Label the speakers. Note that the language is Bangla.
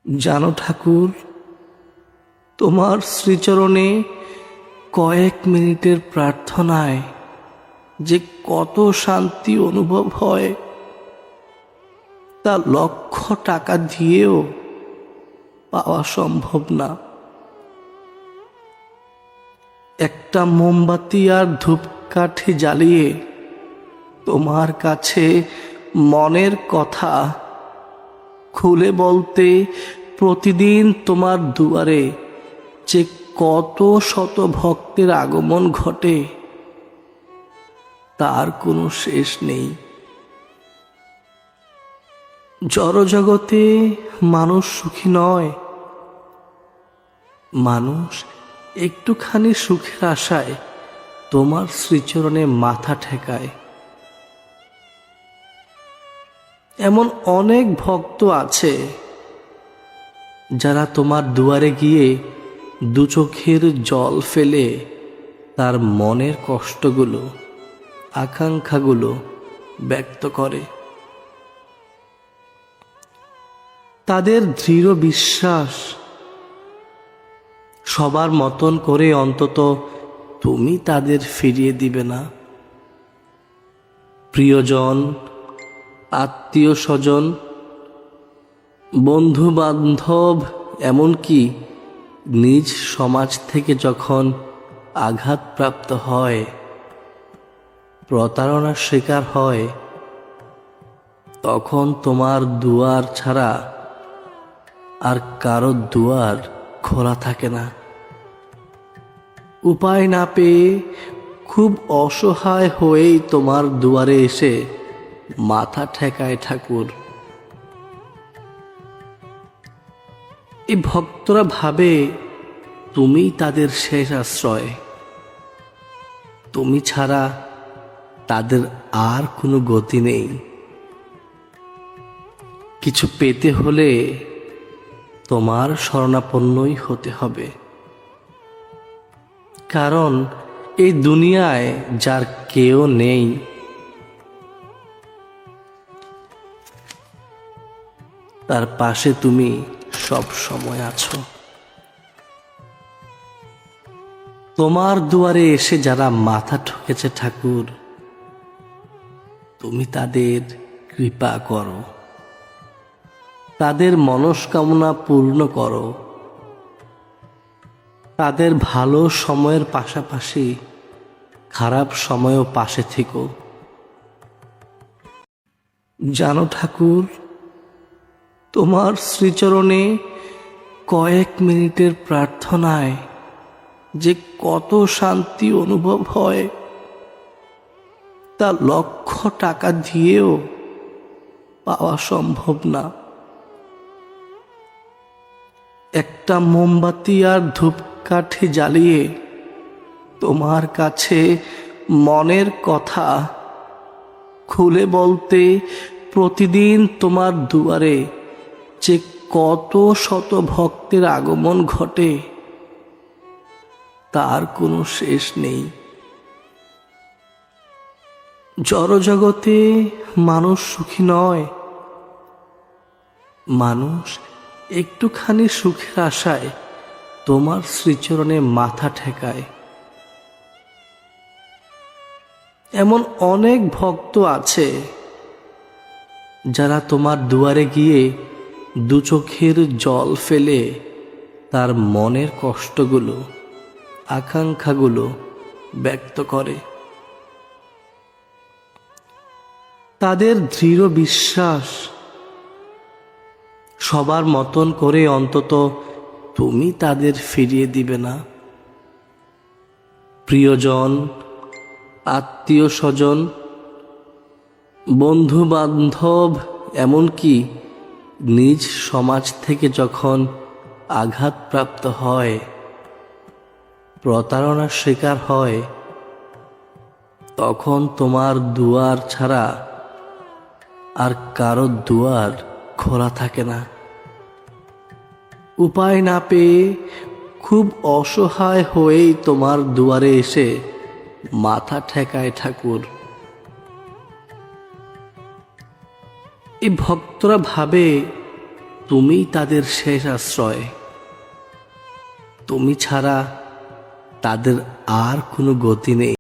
Speaker 1: জানো ঠাকুর, তোমার শ্রীচরণে কয়েক মিনিটের প্রার্থনায় যে কত শান্তি অনুভব হয় তা লক্ষ টাকা দিয়েও পাওয়া সম্ভব না। একটা মোমবাতি আর ধূপকাঠি জ্বালিয়ে তোমার কাছে মনের কথা খুলে বলতে প্রতিদিন তোমার দুয়ারে যে কত শত ভক্তের আগমন ঘটে তার কোনো শেষ নেই। জড়জগতে মানুষ সুখী নয়, মানুষ একটুখানি সুখের আশায় তোমার শ্রীচরণে মাথা ঠেকায়। এমন অনেক ভক্ত আছে যারা তোমার দুয়ারে গিয়ে দু চোখের জল ফেলে তার মনের কষ্টগুলো, আকাঙ্ক্ষাগুলো ব্যক্ত করে। তাদের দৃঢ় বিশ্বাস, সবার মতন করে অন্তত তুমি তাদের ফিরিয়ে দিবে না। প্রিয়জন, আত্মীয় স্বজন, বন্ধু বান্ধব, এমনকি নিজ সমাজ থেকে যখন আঘাতপ্রাপ্ত হয়, প্রতারণার শিকার হয়, তখন তোমার দুয়ার ছাড়া আর কারো দুয়ার খোলা থাকে না। উপায় না পেয়ে খুব অসহায় হয়েই তোমার দুয়ারে এসে মাথা ঠেকায় ঠাকুর। এই ভক্তরা ভাবে তুমি তাদের শেষ আশ্রয়, তুমি ছাড়া তাদের আর কোনো গতি নেই। কিছু পেতে হলে তোমার শরণাপন্নই হতে হবে, কারণ এই দুনিয়ায় যার কেউ নেই তার পাশে তুমি সব সময় আছো। তোমার দুয়ারে এসে যারা মাথা ঠকেছে ঠাকুর, তুমি তাদের কৃপা করো, তাদের মনস্কামনা পূর্ণ করো, তাদের ভালো সময়ের পাশাপাশি খারাপ সময়ও পাশে থেকো। জানো ঠাকুর, তোমার শ্রীচরণে কয়েক মিনিটের প্রার্থনায় যে কত শান্তি অনুভব হয় তা লক্ষ টাকা দিয়েও পাওয়া সম্ভব না। একটা মোমবাতি আর ধূপকাঠি জ্বালিয়ে তোমার কাছে মনের কথা খুলে বলতে প্রতিদিন তোমার দুয়ারে যে কত শত ভক্তের আগমন ঘটে তার কোনো শেষ নেই। জড়জগতে মানুষ সুখী নয়, মানুষ একটুখানি সুখের আশায় তোমার শ্রীচরণে মাথা ঠেকায়। এমন অনেক ভক্ত আছে যারা তোমার দুয়ারে গিয়ে দু চোখের জল ফেলে তার মনের কষ্টগুলো, আকাঙ্ক্ষাগুলো ব্যক্ত করে। তাদের দৃঢ় বিশ্বাস, সবার মতন করে অন্তত তুমি তাদের ফিরিয়ে দিবে না। প্রিয়জন, আত্মীয় স্বজন, বন্ধু বান্ধব, এমনকি নিজ সমাজ থেকে যখন আঘাতপ্রাপ্ত হয়, প্রতারণার শিকার হয়, তখন তোমার দুয়ার ছাড়া আর কারো দুয়ার খোলা থাকে না। উপায় না পেয়ে খুব অসহায় হয়েই তোমার দুয়ারে এসে মাথা ঠেকায় ঠাকুর। এই ভক্তরা ভাবে তুমিই তাদের শেষ আশ্রয়। তুমি ছাড়া তাদের আর কোনো গতি নেই।